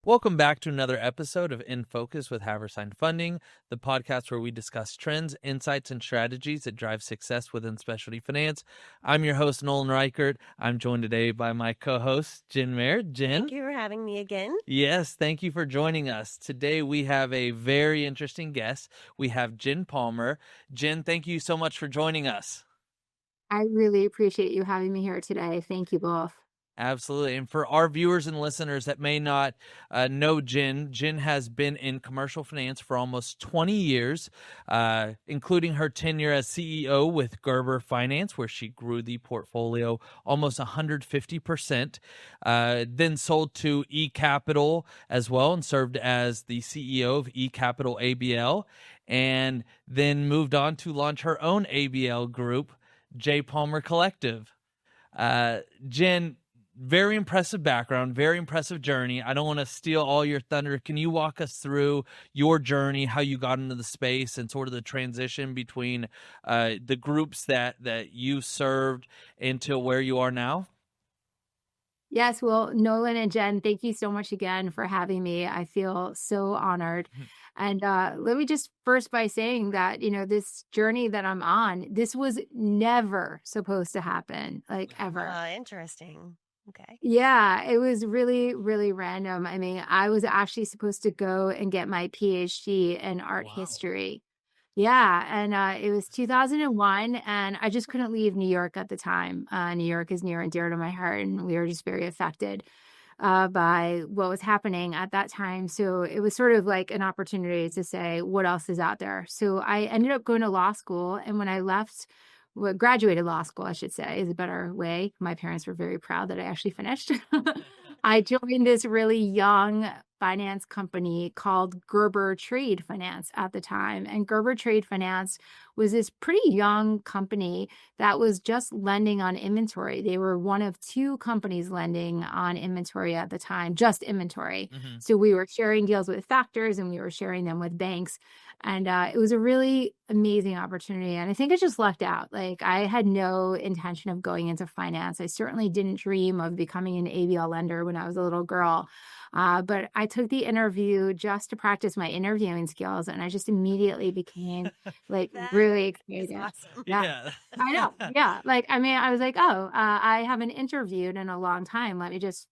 Welcome back to another episode of In Focus with Haversine Funding, the podcast where we discuss trends, insights, and strategies that drive success within specialty finance. I'm your host, Nolan Reichert. I'm joined today by my co-host, Jenn Palmer. Jenn? Thank you for having me again. Yes, thank you for joining us. Today we have a very interesting guest. We have Jenn Palmer. Jenn, thank you so much for joining us. I really appreciate you having me here today. Thank you both. Absolutely. And for our viewers and listeners that may not know Jenn, Jenn has been in commercial finance for almost 20 years, including her tenure as CEO with Gerber Finance, where she grew the portfolio almost 150%, then sold to eCapital as well and served as the CEO of eCapital ABL, and then moved on to launch her own ABL group, JPalmer Collective. Jenn, very impressive background, very impressive journey. I don't want to steal all your thunder. Can you walk us through your journey, how you got into the space and sort of the transition between the groups that you served into where you are now? Yes, well, Nolan and Jenn, thank you so much again for having me. I feel so honored. And let me just first by saying that, this journey that I'm on, this was never supposed to happen, like ever. Interesting. Okay. Yeah, it was really, really random. I mean, I was actually supposed to go and get my PhD in art history. Yeah, and it was 2001, and I just couldn't leave New York at the time. New York is near and dear to my heart, and we were just very affected by what was happening at that time. So it was sort of like an opportunity to say, what else is out there? So I ended up going to law school, and when I graduated law school, I should say, is a better way. My parents were very proud that I actually finished. I joined this really young finance company called Gerber Trade Finance at the time. And Gerber Trade Finance was this pretty young company that was just lending on inventory. They were one of two companies lending on inventory at the time, just inventory. Mm-hmm. So we were sharing deals with factors and we were sharing them with banks. And it was a really amazing opportunity. And I think it just lucked out. Like, I had no intention of going into finance. I certainly didn't dream of becoming an ABL lender when I was a little girl. But I took the interview just to practice my interviewing skills. And I just immediately became like really excited. Awesome. Yeah. I know. Yeah. Like, I mean, I was like, I haven't interviewed in a long time. Let me just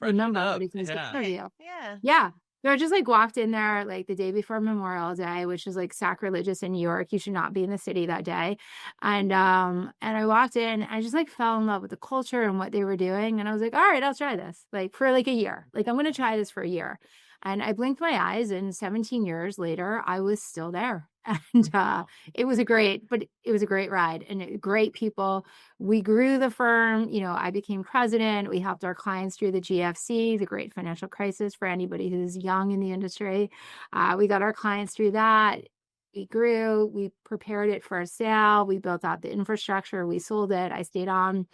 remember what it was to interview. Yeah. Yeah. So I just like walked in there like the day before Memorial Day, which is like sacrilegious in New York. You should not be in the city that day. And I walked in, I just like fell in love with the culture and what they were doing. And I was like, all right, I'll try this like for like a year. Like, I'm going to try this for a year. And I blinked my eyes, and 17 years later, I was still there. And it was a great ride and great people. We grew the firm. I became president. We helped our clients through the GFC, the Great Financial Crisis, for anybody who's young in the industry. We got our clients through that. We grew. We prepared it for a sale. We built out the infrastructure. We sold it. I stayed on.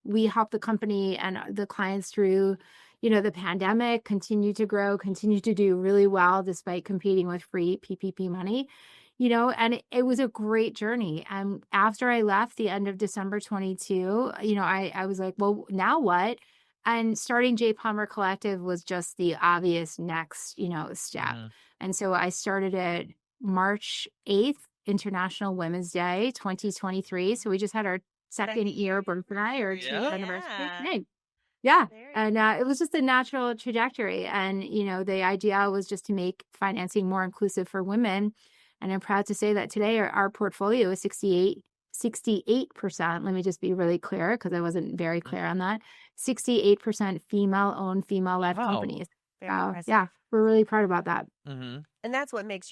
We helped the company and the clients through the pandemic, continue to grow, continue to do really well despite competing with free PPP money, and it was a great journey. And after I left the end of December 22, I was like, well, now what? And starting JPalmer Collective was just the obvious next, step. Mm-hmm. And so I started it March 8th, International Women's Day, 2023. So we just had our second year birthday or 2nd anniversary. Yeah. And it was just a natural trajectory. And, the idea was just to make financing more inclusive for women. And I'm proud to say that today our portfolio is 68%. Let me just be really clear, because I wasn't very clear on that. 68% female-owned, female-led companies. Yeah, we're really proud about that. Mm-hmm. And that's what makes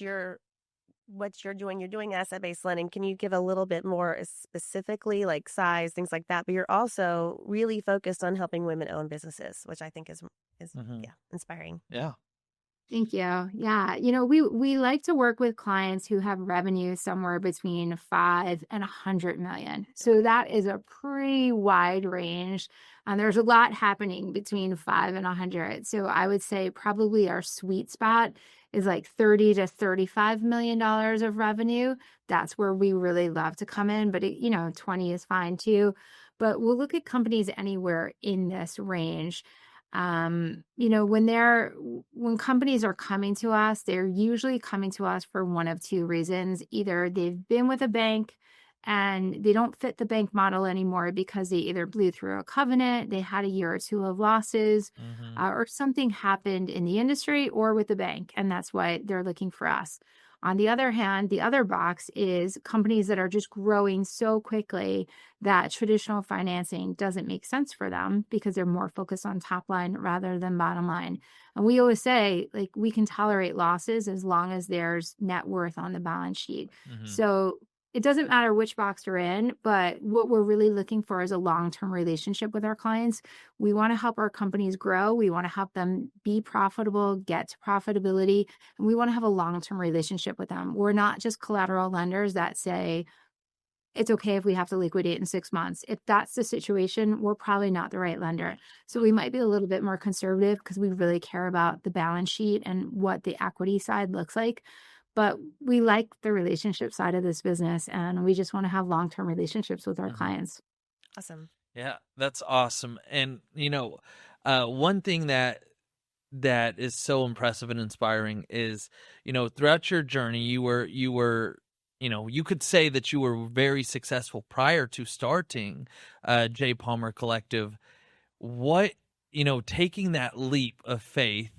what you're doing. You're doing asset-based lending. Can you give a little bit more specifically, like size, things like that? But you're also really focused on helping women own businesses, which I think is inspiring. Yeah. Thank you. Yeah. We like to work with clients who have revenue somewhere between 5 and 100 million. So that is a pretty wide range. And there's a lot happening between 5 and 100. So I would say probably our sweet spot is like $30 to $35 million of revenue. That's where we really love to come in. But 20 is fine too. But we'll look at companies anywhere in this range. When companies are coming to us, they're usually coming to us for one of two reasons. Either they've been with a bank and they don't fit the bank model anymore because they either blew through a covenant, they had a year or two of losses, Mm-hmm. or something happened in the industry or with the bank, and that's why they're looking for us. On the other hand, the other box is companies that are just growing so quickly that traditional financing doesn't make sense for them because they're more focused on top line rather than bottom line. And we always say, like, we can tolerate losses as long as there's net worth on the balance sheet. Mm-hmm. So it doesn't matter which box you're in, but what we're really looking for is a long-term relationship with our clients. We want to help our companies grow. We want to help them be profitable, get to profitability, and we want to have a long-term relationship with them. We're not just collateral lenders that say, it's okay if we have to liquidate in 6 months. If that's the situation, we're probably not the right lender. So we might be a little bit more conservative because we really care about the balance sheet and what the equity side looks like. But we like the relationship side of this business, and we just want to have long-term relationships with our Mm-hmm. clients. Awesome. Yeah, that's awesome. And one thing that is so impressive and inspiring is, throughout your journey, you were, you could say that you were very successful prior to starting J Palmer Collective. What, taking that leap of faith,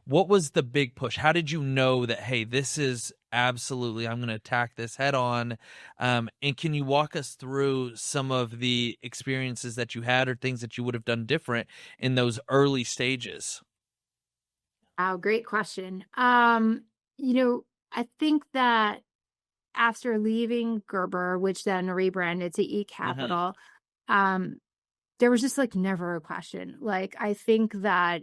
what was the big push? How did you know that, hey, this is absolutely, I'm going to attack this head on? And can you walk us through some of the experiences that you had or things that you would have done different in those early stages? Oh, great question. I think that after leaving Gerber, which then rebranded to eCapital, um, there was just like never a question. Like, I think that,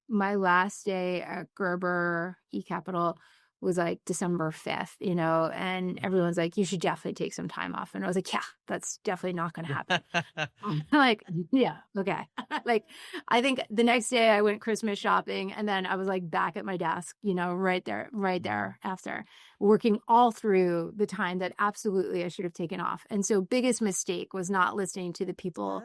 my last day at Gerber eCapital was like December 5th, and everyone's like, you should definitely take some time off. And I was like, yeah, that's definitely not going to happen. Like, yeah, okay. Like, I think the next day I went Christmas shopping and then I was like back at my desk, right there after working all through the time that absolutely I should have taken off. And so biggest mistake was not listening to the people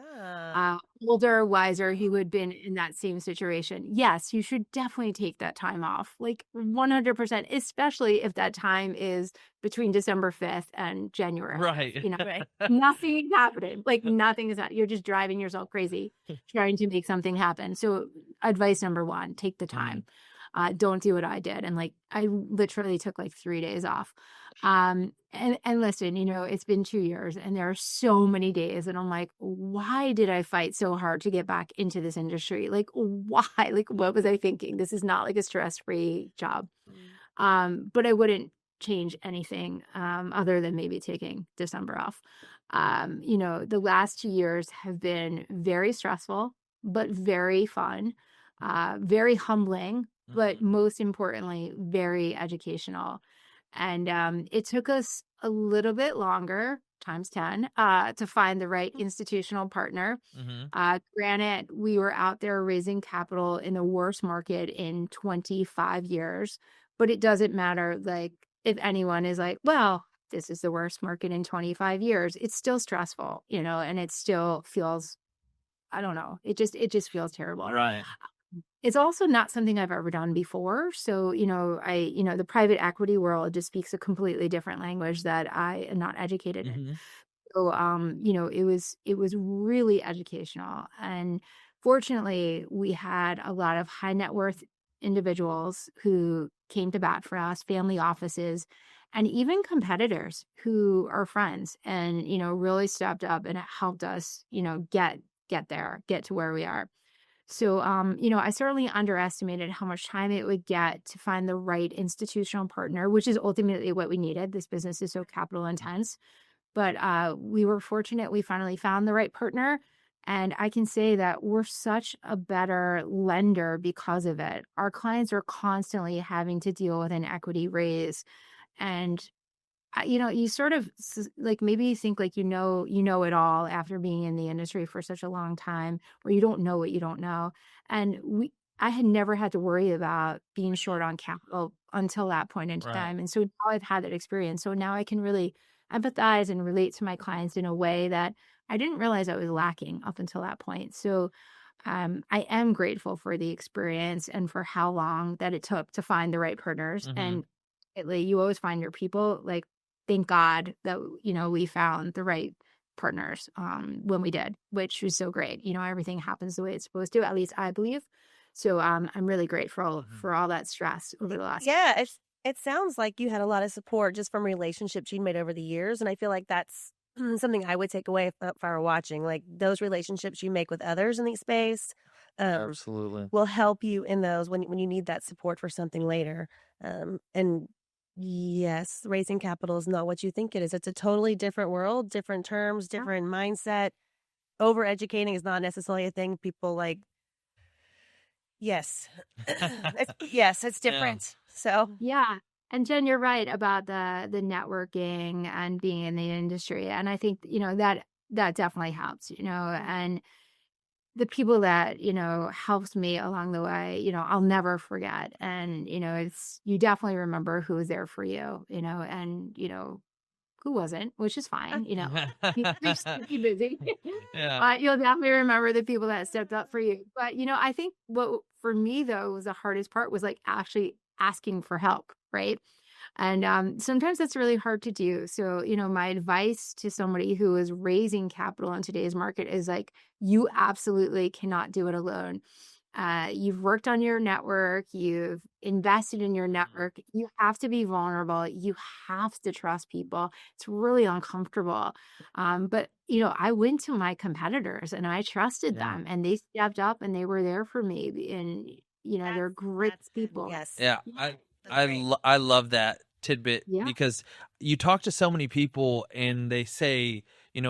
older, wiser, who had been in that same situation. Yes, you should definitely take that time off, like 100%, especially if that time is between December 5th and January 5th. Right. Right. Nothing is happening. Like, nothing is happening. You're just driving yourself crazy trying to make something happen. So advice number one, take the time. Don't do what I did. And like, I literally took like 3 days off. And listen, it's been 2 years and there are so many days and I'm like, why did I fight so hard to get back into this industry? Like, why? Like, what was I thinking? This is not like a stress-free job. But I wouldn't change anything other than maybe taking December off. The last 2 years have been very stressful, but very fun, very humbling, but most importantly, very educational. And it took us a little bit longer, times 10, to find the right institutional partner. Granted, we were out there raising capital in the worst market in 25 years, but it doesn't matter. Like, if anyone is like, well, this is the worst market in 25 years, it's still stressful, and it still feels, I don't know, it just feels terrible. Right. It's also not something I've ever done before. So, the private equity world just speaks a completely different language that I am not educated in. So, it was really educational. And fortunately, we had a lot of high net worth individuals who came to bat for us, family offices, and even competitors who are friends and, really stepped up and helped us, get there, get to where we are. So, I certainly underestimated how much time it would get to find the right institutional partner, which is ultimately what we needed. This business is so capital intense. But we were fortunate. We finally found the right partner. And I can say that we're such a better lender because of it. Our clients are constantly having to deal with an equity raise. And you sort of like, maybe you think like, you know it all after being in the industry for such a long time, or you don't know what you don't know. And I had never had to worry about being short on capital until that point in time. And so now I've had that experience. So now I can really empathize and relate to my clients in a way that I didn't realize I was lacking up until that point. So I am grateful for the experience and for how long that it took to find the right partners. Mm-hmm. And you always find your people. Like, thank God that, we found the right partners when we did, which was so great. Everything happens the way it's supposed to, at least I believe. So I'm really grateful Mm-hmm. for all that stress over the last. Yeah, it sounds like you had a lot of support just from relationships you made over the years, and I feel like that's something I would take away if I were watching. Like those relationships you make with others in the space, um, Absolutely. will help you in those when you need that support for something later. And yes, raising capital is not what you think it is. It's a totally different world, different terms, Yeah. different mindset. Overeducating is not necessarily a thing. People like, yes, yes, it's Yeah. different. So Yeah. And Jen, you're right about the networking and being in the industry. And I think, that definitely helps, and the people that, helped me along the way, I'll never forget. And, you definitely remember who was there for you, and, who wasn't, which is fine, you're super busy. Yeah. But you'll definitely remember the people that stepped up for you. But, I think what for me though was the hardest part was like actually asking for help, right? And sometimes that's really hard to do. So, my advice to somebody who is raising capital in today's market is like, you absolutely cannot do it alone. You've worked on your network, you've invested in your network. You have to be vulnerable. You have to trust people. It's really uncomfortable. But, I went to my competitors and I trusted Yeah. them and they stepped up and they were there for me. And, they're great that's good. people. Yes. Yeah. Yeah. I love that tidbit Yeah. because you talk to so many people and they say,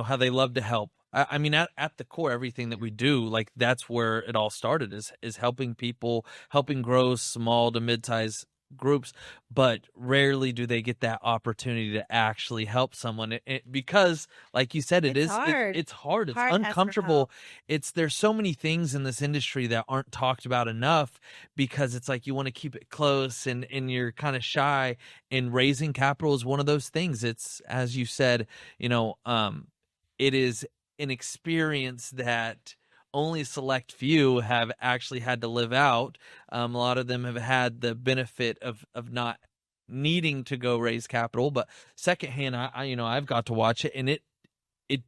how they love to help. I mean, at the core, everything that we do, like that's where it all started is helping people, helping grow small to mid-size groups, but rarely do they get that opportunity to actually help someone because like you said, It's hard. it's hard, it's Hard to ask for uncomfortable. help. There's so many things in this industry that aren't talked about enough because it's like you want to keep it close and you're kind of shy, and raising capital is one of those things. It's, as you said, it is an experience that only a select few have actually had to live out. A lot of them have had the benefit of not needing to go raise capital, but secondhand, I've got to watch it, and it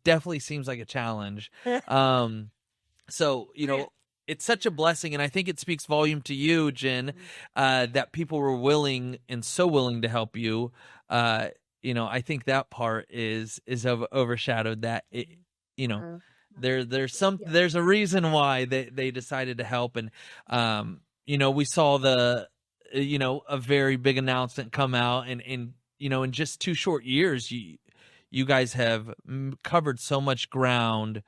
definitely seems like a challenge. So, it's such a blessing, and I think it speaks volume to you, Jen, that people were willing and so willing to help you. I think that part is overshadowed that you know, Uh, yeah. there's a reason why they decided to help. And we saw a very big announcement come out, and in just 2 short years, you guys have covered so much ground.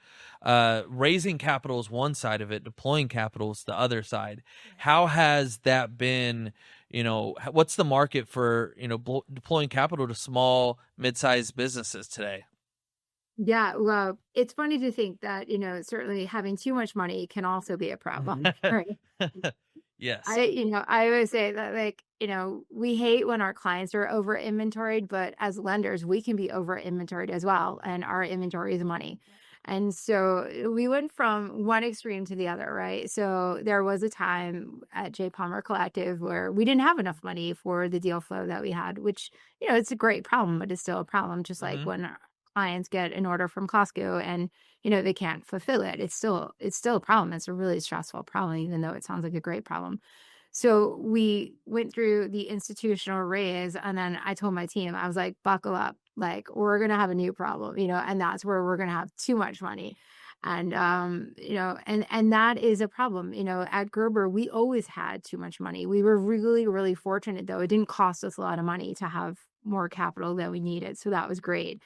Raising capital is one side of it, deploying capital is the other side. How has that been? What's the market for deploying capital to small, mid-sized businesses today? Yeah, well, it's funny to think that, certainly having too much money can also be a problem, right? Yes. I always say that, like, we hate when our clients are over inventoried, but as lenders, we can be over inventoried as well. And our inventory is money. And so we went from one extreme to the other, right? So there was a time at JPalmer Collective where we didn't have enough money for the deal flow that we had, which, it's a great problem, but it's still a problem. Just like Mhm. when our clients get an order from Costco and, they can't fulfill it. It's still a problem. It's a really stressful problem, even though it sounds like a great problem. So we went through the institutional raise, and then I told my team, I was like, buckle up, like we're gonna have a new problem, and that's where we're gonna have too much money. And and that is a problem. At Gerber, we always had too much money. We were really, really fortunate though. It didn't cost us a lot of money to have more capital than we needed. So that was great.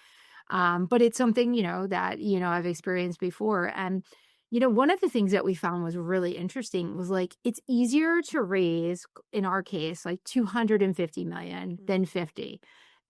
But it's something, that, I've experienced before. And, one of the things that we found was really interesting was like, it's easier to raise, in our case, like 250 million than 50.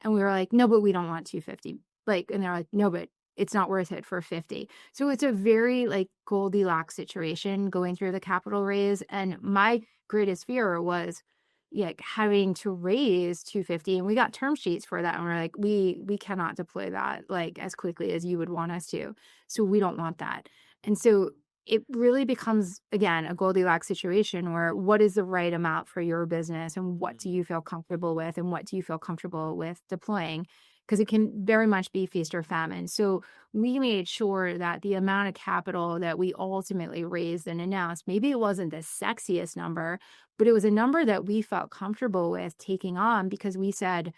And we were like, no, but we don't want 250. Like, and they're like, no, but it's not worth it for 50. So it's a very like Goldilocks situation going through the capital raise. And my greatest fear was, like having to raise 250, and we got term sheets for that, and we're like, we cannot deploy that like as quickly as you would want us to, so we don't want that. And so it really becomes, again, a Goldilocks situation where what is the right amount for your business and what do you feel comfortable with and what do you feel comfortable with deploying? Because it can very much be feast or famine. So we made sure that the amount of capital that we ultimately raised and announced, maybe it wasn't the sexiest number, but it was a number that we felt comfortable with taking on because we said,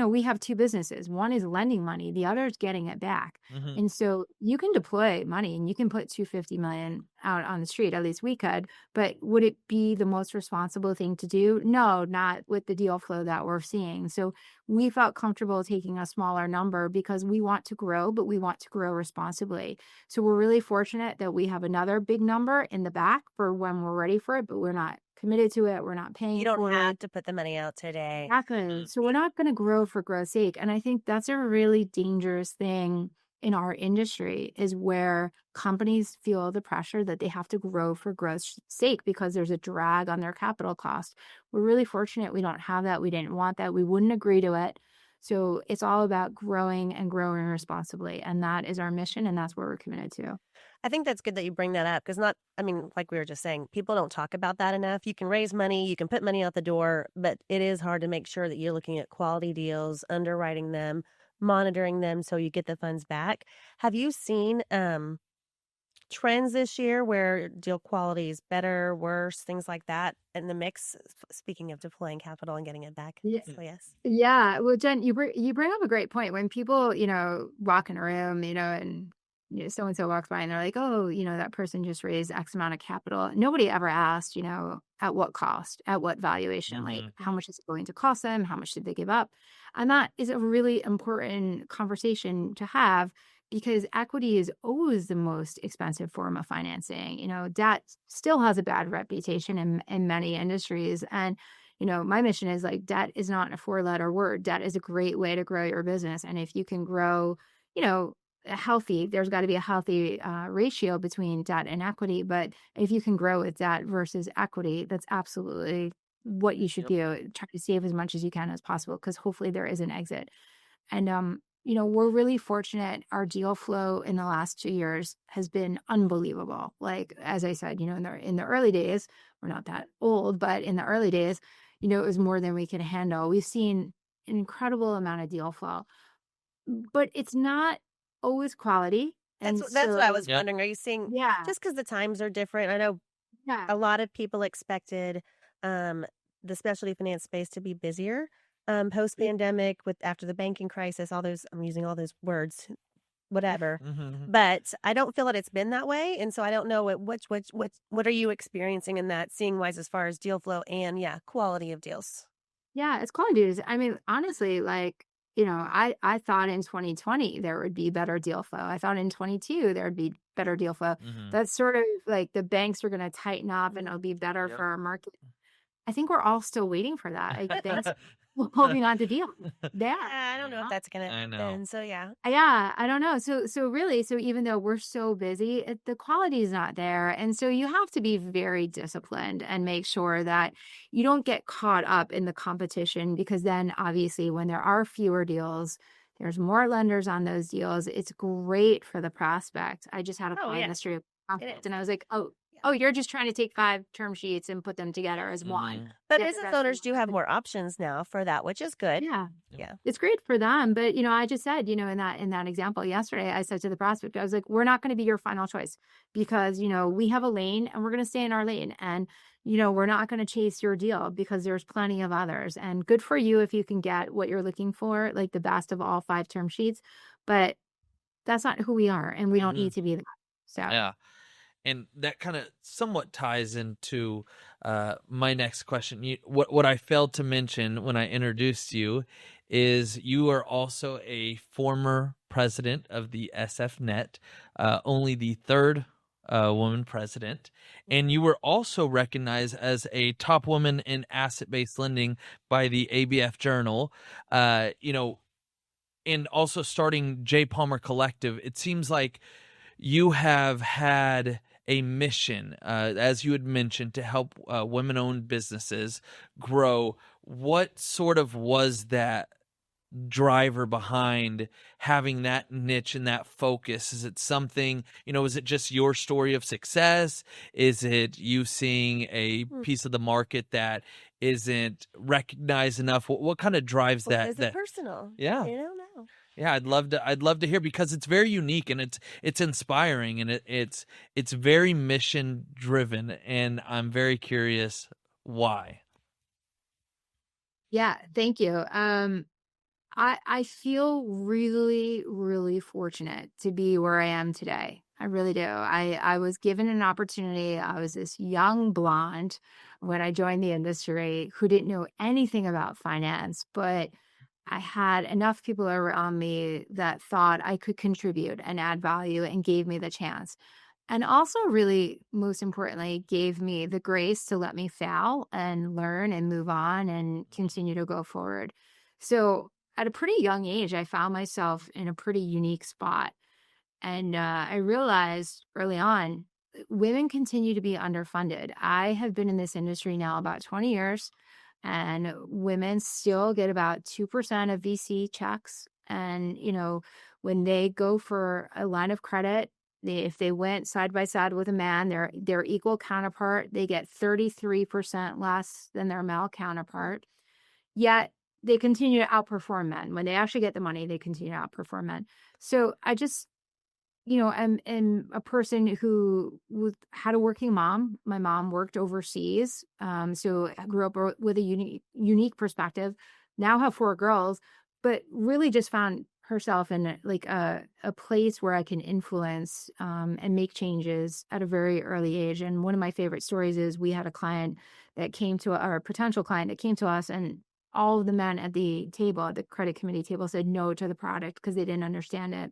we have two businesses. One is lending money, the other is getting it back. Mm-hmm. And so you can deploy money and you can put $250 million out on the street, at least we could, but would it be the most responsible thing to do? No, not with the deal flow that we're seeing. So we felt comfortable taking a smaller number because we want to grow, but we want to grow responsibly. So we're really fortunate that we have another big number in the back for when we're ready for it, but we're not committed to it. We're not paying You don't for it. have to put the money out today. Exactly. So we're not going to grow for growth's sake. And I think that's a really dangerous thing in our industry is where companies feel the pressure that they have to grow for growth's sake because there's a drag on their capital cost. We're really fortunate we don't have that. We didn't want that. We wouldn't agree to it. So it's all about growing and growing responsibly. And that is our mission. And that's what we're committed to. I think that's good that you bring that up because like we were just saying, people don't talk about that enough. You can raise money, you can put money out the door, but it is hard to make sure that you're looking at quality deals, underwriting them, monitoring them so you get the funds back. Have you seen trends this year where deal quality is better, worse, things like that in the mix? Speaking of deploying capital and getting it back. Yeah. So yes. Yeah. Well, Jen, you bring up a great point. When people, walk in a room, and so-and-so walks by and they're like, oh, that person just raised X amount of capital. Nobody ever asked, at what cost, at what valuation, like how much is it going to cost them? How much did they give up? And that is a really important conversation to have because equity is always the most expensive form of financing. Debt still has a bad reputation in many industries. And, my mission is like debt is not a 4-letter word. Debt is a great way to grow your business. And if you can grow, there's got to be a healthy ratio between debt and equity. But if you can grow with debt versus equity, that's absolutely what you should do. Try to save as much as you can as possible because hopefully there is an exit. And, we're really fortunate. Our deal flow in the last 2 years has been unbelievable. Like, as I said, in the early days, we're not that old, but in the early days, it was more than we could handle. We've seen an incredible amount of deal flow, but it's not always quality. And That's what I was Yep. wondering. Are you seeing, yeah, just because the times are different? I know yeah, a lot of people expected the specialty finance space to be busier post-pandemic after the banking crisis, I'm using all those words, whatever. Mm-hmm. But I don't feel that it's been that way. And so I don't know what are you experiencing in that, seeing wise as far as deal flow and quality of deals. yeah, it's quality. I mean, honestly, like, I thought in 2020 there would be better deal flow. I thought in 22 there would be better deal flow. Mm-hmm. That's sort of like the banks are going to tighten up and it'll be better Yep. for our market. I think we're all still waiting for that. Like, banks holding on to deal. They are. I don't know if that's gonna I know. happen. So yeah. Yeah, I don't know. So even though we're so busy, the quality is not there. And so you have to be very disciplined and make sure that you don't get caught up in the competition because then obviously when there are fewer deals, there's more lenders on those deals. It's great for the prospect. I just had a client yesterday and I was like, oh, you're just trying to take 5 term sheets and put them together as one. But Yeah, business owners do have more options now for that, which is good. Yeah. Yeah. It's great for them. But, I just said, in that example yesterday, I said to the prospect, I was like, we're not going to be your final choice because, we have a lane and we're going to stay in our lane. And, we're not going to chase your deal because there's plenty of others. And good for you if you can get what you're looking for, like the best of all 5 term sheets. But that's not who we are. And we don't need to be that. So, Yeah. And that kind of somewhat ties into my next question. What I failed to mention when I introduced you is you are also a former president of the SFNet, only the 3rd woman president. And you were also recognized as a top woman in asset-based lending by the ABF Journal, and also starting JPalmer Collective. It seems like you have had a mission, as you had mentioned, to help women-owned businesses grow. What sort of was that driver behind having that niche and that focus? Is it something, is it just your story of success? Is it you seeing a piece of the market that isn't recognized enough? What kind of drives that? Is it personal? Yeah. You don't know. Yeah, I'd love to hear, because it's very unique and it's inspiring, and it's very mission driven, and I'm very curious why. Yeah, thank you. I feel really, really fortunate to be where I am today. I really do. I was given an opportunity. I was this young blonde when I joined the industry who didn't know anything about finance, but I had enough people around me that thought I could contribute and add value and gave me the chance. And also, really, most importantly, gave me the grace to let me fail and learn and move on and continue to go forward. So, at a pretty young age, I found myself in a pretty unique spot. And I realized early on, women continue to be underfunded. I have been in this industry now about 20 years, and women still get about 2% of VC checks. And, when they go for a line of credit, if they went side by side with a man, their equal counterpart, they get 33% less than their male counterpart. Yet they continue to outperform men. When they actually get the money, they continue to outperform men. So I just, am a person who had a working mom. My mom worked overseas. So I grew up with a unique perspective. Now have 4 girls, but really just found herself in a place where I can influence and make changes at a very early age. And one of my favorite stories is we had a client that came to our potential client that came to us, and all of the men at the table, at the credit committee table, said no to the product because they didn't understand it.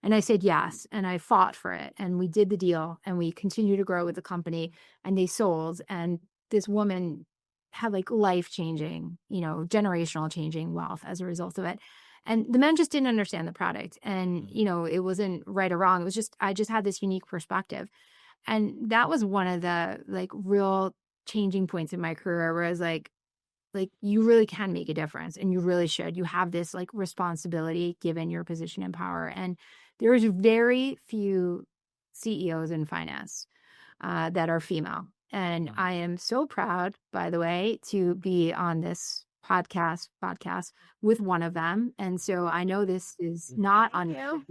And I said yes, and I fought for it, and we did the deal, and we continued to grow with the company, and they sold, and this woman had life-changing, generational changing wealth as a result of it. And the men just didn't understand the product, and, it wasn't right or wrong. It was just, I just had this unique perspective. And that was one of the real changing points in my career where I was like, you really can make a difference, and you really should. You have this responsibility given your position in power. And there's very few CEOs in finance that are female. And I am so proud, by the way, to be on this podcast with one of them. And so I know this is not on you,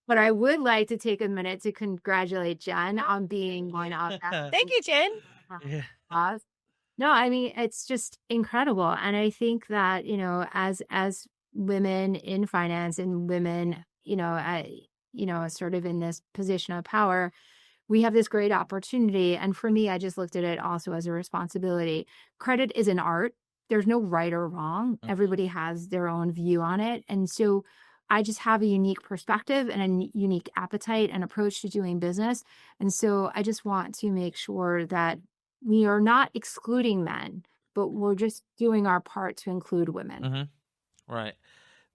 but I would like to take a minute to congratulate Jenn on being one of them. Thank you, Jenn. No, I mean, it's just incredible. And I think that, as women in finance and women, sort of in this position of power, we have this great opportunity. And for me, I just looked at it also as a responsibility. Credit is an art. There's no right or wrong. Everybody has their own view on it. And so I just have a unique perspective and a unique appetite and approach to doing business. And so I just want to make sure that we are not excluding men, but we're just doing our part to include women. Mm-hmm. Right.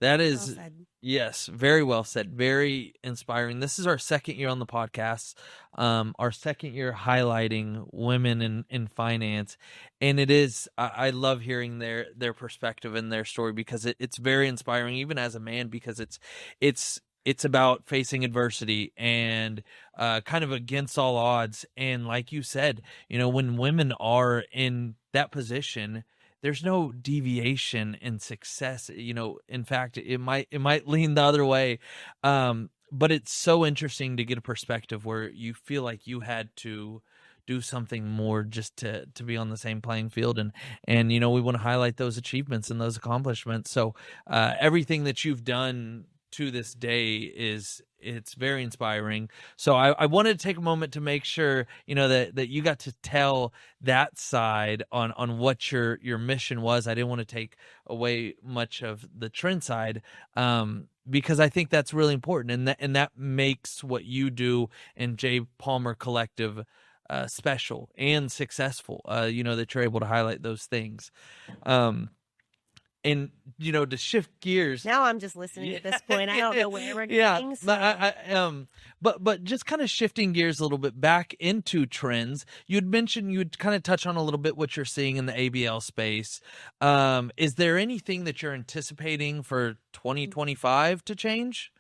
That is, well said. Yes, very well said. Very inspiring. This is our second year on the podcast, our second year highlighting women in finance. And it is, I love hearing their perspective and their story, because it's very inspiring, even as a man, because it's about facing adversity and kind of against all odds. And like you said, when women are in that position, there's no deviation in success. In fact, it might lean the other way. But it's so interesting to get a perspective where you feel like you had to do something more just to be on the same playing field. And we want to highlight those achievements and those accomplishments. So everything that you've done to this day it's very inspiring. So I wanted to take a moment to make sure that you got to tell that side on what your mission was. I didn't want to take away much of the trend side, because I think that's really important, and that makes what you do in JPalmer Collective special and successful. That you're able to highlight those things. And, to shift gears. Now I'm just listening at this point. I don't know where we're Yeah, going. So. but just kind of shifting gears a little bit back into trends. You'd kind of touch on a little bit what you're seeing in the ABL space. Is there anything that you're anticipating for 2025 to change?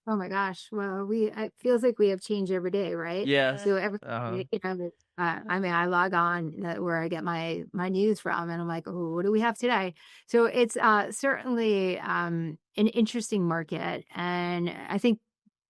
Oh my gosh. Well, it feels like we have change every day, right? Yes. So every, I mean, I log on where I get my news from, and I'm like, oh, what do we have today? So it's certainly an interesting market, and I think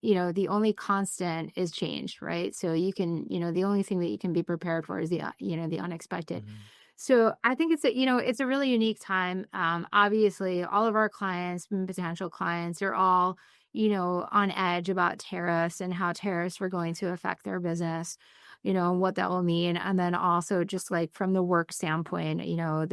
the only constant is change, right? So you can, the only thing that you can be prepared for is the unexpected. Mhm. So I think it's a really unique time. Obviously, all of our clients and potential clients are all on edge about tariffs and how tariffs were going to affect their business, and what that will mean. And then also just like from the work standpoint, how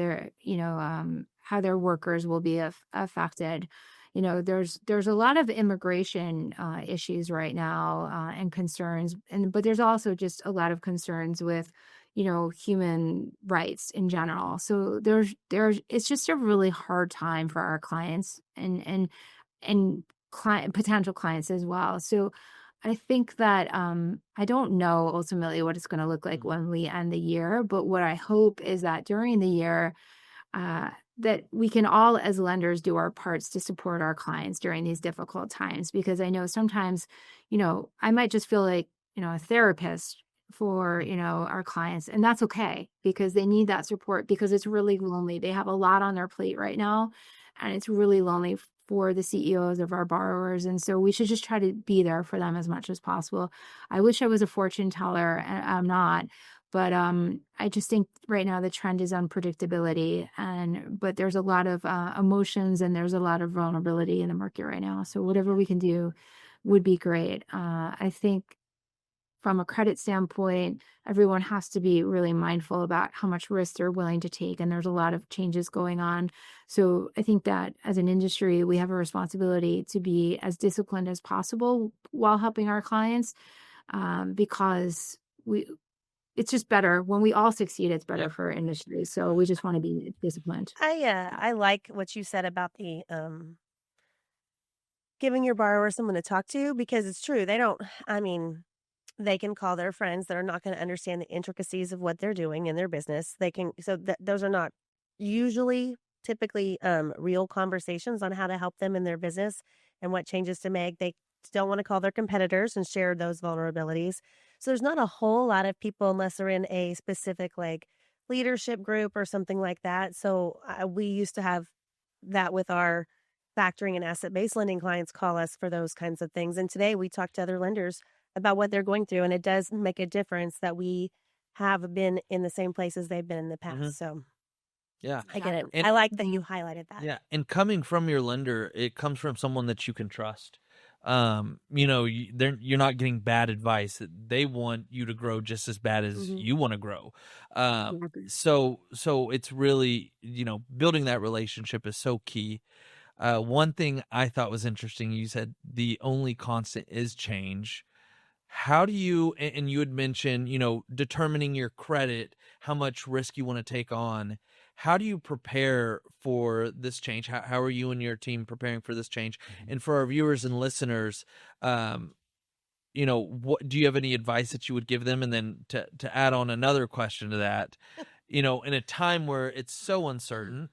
their workers will be affected. There's a lot of immigration issues right now and concerns, but there's also just a lot of concerns with human rights in general. So it's just a really hard time for our clients and potential clients as well. So I think that I don't know ultimately what it's going to look like when we end the year, but what I hope is that during the year, that we can all as lenders do our parts to support our clients during these difficult times, because I know sometimes, I might just feel like, a therapist for, our clients, and that's okay because they need that support because it's really lonely. They have a lot on their plate right now, and it's really lonely for the CEOs of our borrowers. And so we should just try to be there for them as much as possible. I wish I was a fortune teller, and I'm not. But I just think right now the trend is unpredictability, but there's a lot of emotions and there's a lot of vulnerability in the market right now. So whatever we can do would be great. I think from a credit standpoint, everyone has to be really mindful about how much risk they're willing to take, and there's a lot of changes going on. So I think that as an industry, we have a responsibility to be as disciplined as possible while helping our clients, because it's just better when we all succeed. It's better for industry. So we just want to be disciplined. I like what you said about the giving your borrower someone to talk to, because it's true. They can call their friends that are not going to understand the intricacies of what they're doing in their business. Those are not typically real conversations on how to help them in their business and what changes to make. They don't want to call their competitors and share those vulnerabilities. So there's not a whole lot of people unless they're in a specific leadership group or something like that. So we used to have that with our factoring and asset-based lending clients call us for those kinds of things. And today we talk to other lenders about what they're going through. And it does make a difference that we have been in the same places they've been in the past. Mm-hmm. So yeah, I get it. And I like that you highlighted that. Yeah. And coming from your lender, it comes from someone that you can trust. You're not getting bad advice. They want you to grow just as bad as you want to grow. So it's really, building that relationship is so key. One thing I thought was interesting, you said the only constant is change. How do you, and you had mentioned, determining your credit, how much risk you want to take on. How do you prepare for this change? How are you and your team preparing for this change? And for our viewers and listeners, what do you have any advice that you would give them? And then to add on another question to that, in a time where it's so uncertain,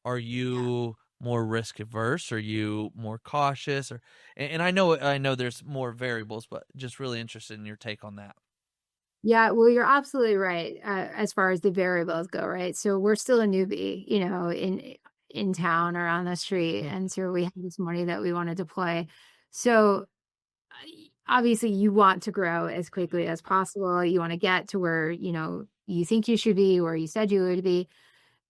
are you more risk averse? Are you more cautious? And I know there's more variables, but just really interested in your take on that. Yeah, well, you're absolutely right as far as the variables go, right? So we're still a newbie, in town or on the street, and so we have this money that we want to deploy. So obviously, you want to grow as quickly as possible. You want to get to where you think you should be, where you said you would be.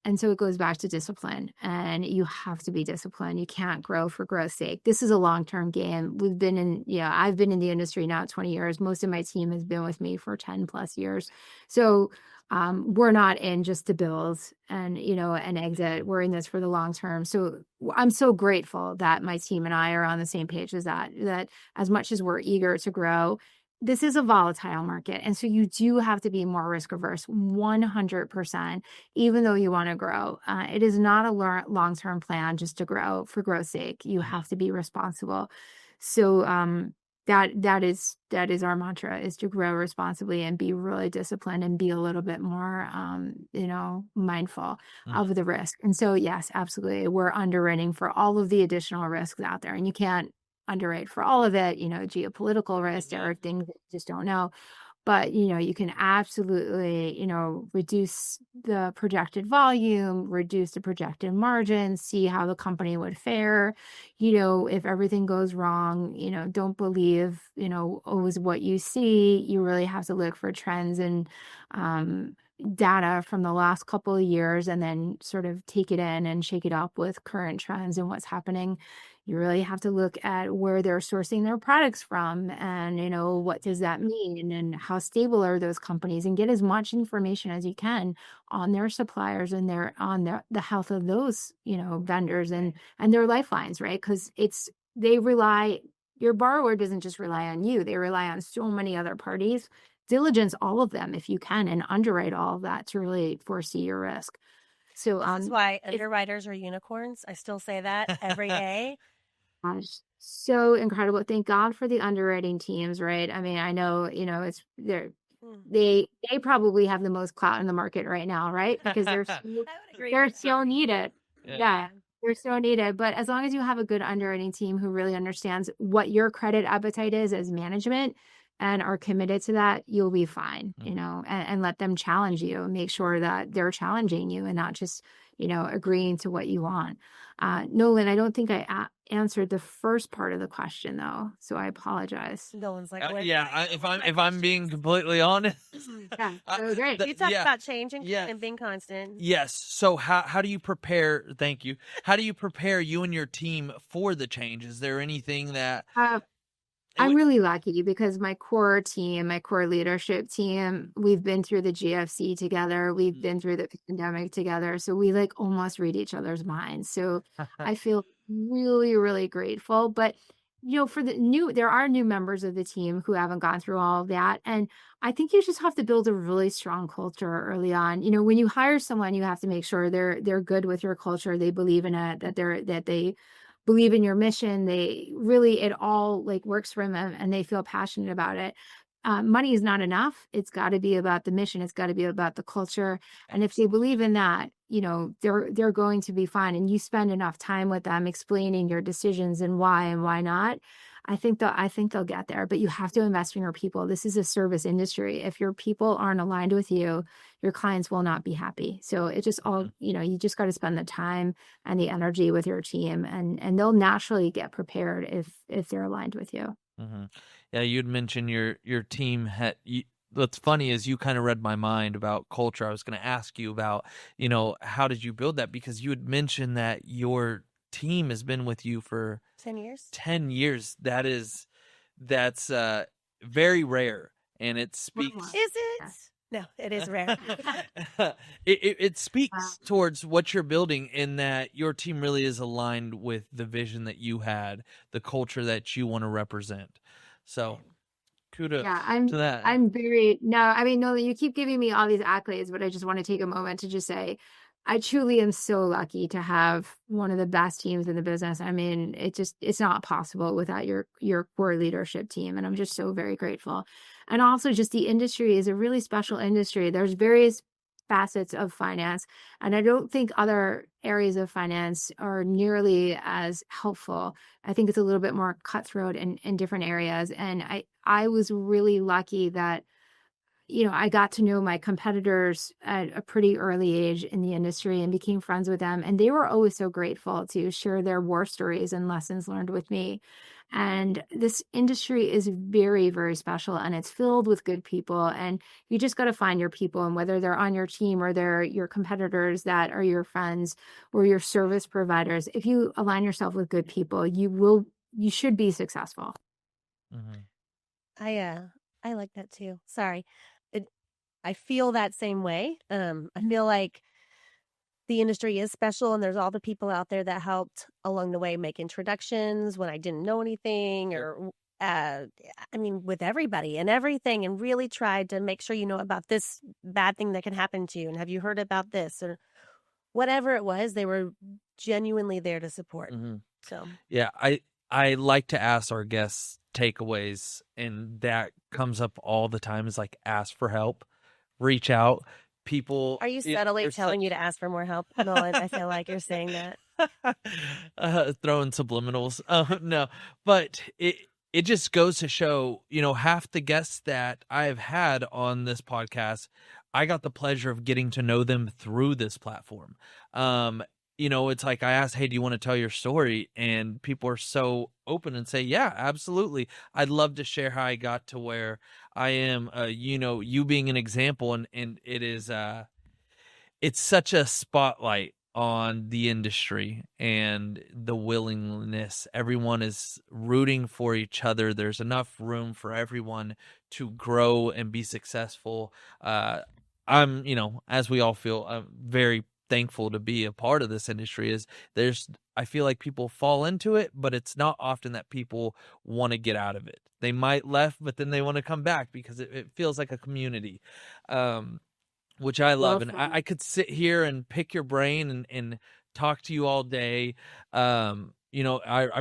And so it goes back to discipline, and you have to be disciplined. You can't grow for growth's sake. This is a long-term game. I've been in the industry now 20 years. Most of my team has been with me for 10 plus years. So we're not in just to build and, an exit. We're in this for the long term. So I'm so grateful that my team and I are on the same page as that as much as we're eager to grow, this is a volatile market. And so you do have to be more risk averse 100%, even though you want to grow. It is not a long-term plan just to grow for growth's sake. You have to be responsible. So that is our mantra, is to grow responsibly and be really disciplined and be a little bit more, mindful of the risk. And so, yes, absolutely. We're underwriting for all of the additional risks out there, and you can't underwrite for all of it, geopolitical risk or things that you just don't know. But, you can absolutely, reduce the projected volume, reduce the projected margin, see how the company would fare. If everything goes wrong, don't believe, always what you see. You really have to look for trends and data from the last couple of years, and then sort of take it in and shake it up with current trends and what's happening. You really have to look at where they're sourcing their products from, and, what does that mean, and how stable are those companies, and get as much information as you can on their suppliers and the health of those, vendors and their lifelines, right? Because your borrower doesn't just rely on you. They rely on so many other parties. Diligence all of them if you can, and underwrite all of that to really foresee your risk. So This is why underwriters are unicorns. I still say that every day. Gosh, so incredible. Thank God for the underwriting teams, right? I mean, I know, it's they probably have the most clout in the market right now, right? Because I would agree they're with so needed. Yeah. Yeah, they're so needed. But as long as you have a good underwriting team who really understands what your credit appetite is as management and are committed to that, you'll be fine, and let them challenge you and make sure that they're challenging you and not just, agreeing to what you want. Nolan, I don't think I answered the first part of the question though, so I apologize. Nolan's like, if I'm being completely honest, Yeah, so great. you talked about change and being constant. Yes. So how do you prepare? Thank you. How do you prepare you and your team for the change? Is there anything that I'm really lucky because my core leadership team, we've been through the GFC together. We've been through the pandemic together. So we almost read each other's minds. So I feel really, really grateful. But, there are new members of the team who haven't gone through all of that. And I think you just have to build a really strong culture early on. When you hire someone, you have to make sure they're good with your culture. They believe in it, that they believe in your mission. It all works for them and they feel passionate about it. Money is not enough. It's got to be about the mission. It's got to be about the culture. And if they believe in that, they're going to be fine. And you spend enough time with them explaining your decisions and why not. I think they'll get there, but you have to invest in your people. This is a service industry. If your people aren't aligned with you, your clients will not be happy. So it just all, you just got to spend the time and the energy with your team, and they'll naturally get prepared if they're aligned with you. Mm-hmm. Yeah, you'd mentioned your team had. What's funny is you kind of read my mind about culture. I was going to ask you about, how did you build that? Because you had mentioned that your team has been with you for 10 years. 10 years. That's very rare, and it speaks. Is it? No, it is rare. It speaks towards what you're building, in that your team really is aligned with the vision that you had, the culture that you want to represent. So kudos to that. No, you keep giving me all these accolades, but I just want to take a moment to just say, I truly am so lucky to have one of the best teams in the business. I mean, it's not possible without your core leadership team. And I'm just so very grateful. And also just the industry is a really special industry. There's various facets of finance, and I don't think other areas of finance are nearly as helpful. I think it's a little bit more cutthroat in different areas. And I was really lucky that I got to know my competitors at a pretty early age in the industry and became friends with them. And they were always so grateful to share their war stories and lessons learned with me. And this industry is very, very special, and it's filled with good people. And you just got to find your people, and whether they're on your team or they're your competitors that are your friends or your service providers, if you align yourself with good people, you should be successful. Mm-hmm. I like that too. Sorry. I feel that same way. I feel like the industry is special, and there's all the people out there that helped along the way make introductions when I didn't know anything, or I mean, with everybody and everything, and really tried to make sure you know about this bad thing that can happen to you. And have you heard about this or whatever it was? They were genuinely there to support. So Yeah, I like to ask our guests takeaways, and that comes up all the time. Is like ask for help, reach out. People, are you subtly telling you to ask for more help, Nolan? I feel like you're saying that. Throwing subliminals. No, but it just goes to show, half the guests that I've had on this podcast, I got the pleasure of getting to know them through this platform. It's like I asked, hey, do you want to tell your story? And people are so open and say, yeah, absolutely. I'd love to share how I got to where I am, you being an example. And it is, it's such a spotlight on the industry and the willingness. Everyone is rooting for each other. There's enough room for everyone to grow and be successful. I'm, as we all feel, I'm very thankful to be a part of this industry. I feel like people fall into it, but it's not often that people want to get out of it. They might left, but then they want to come back because it feels like a community. Which I love. And I could sit here and pick your brain and talk to you all day. I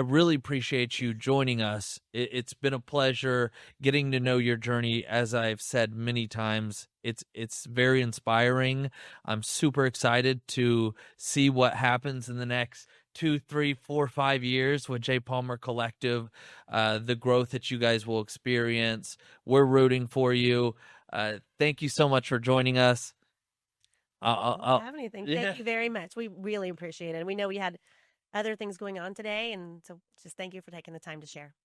really appreciate you joining us. It's been a pleasure getting to know your journey. As I've said many times, it's very inspiring. I'm super excited to see what happens in the next 2, 3, 4, 5 years with JPalmer Collective, the growth that you guys will experience. We're rooting for you. Thank you so much for joining us. I don't have anything. Thank you very much. We really appreciate it. And we know we had other things going on today, and so just thank you for taking the time to share.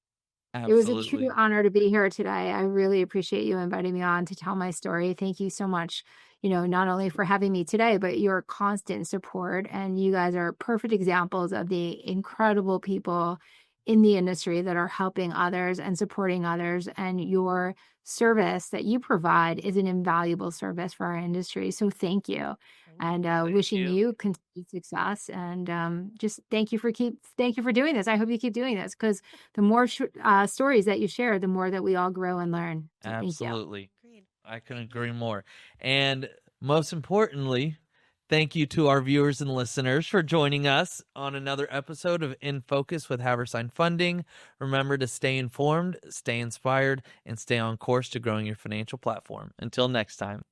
Absolutely. It was a true honor to be here today. I really appreciate you inviting me on to tell my story. Thank you so much, not only for having me today, but your constant support. And you guys are perfect examples of the incredible people in the industry that are helping others and supporting others. And your service that you provide is an invaluable service for our industry. So thank you. And wishing you continued success. And just thank you for doing this. I hope you keep doing this, because the more stories that you share, the more that we all grow and learn. So absolutely. I couldn't agree more. And most importantly, thank you to our viewers and listeners for joining us on another episode of In Focus with Haversine Funding. Remember to stay informed, stay inspired, and stay on course to growing your financial platform. Until next time.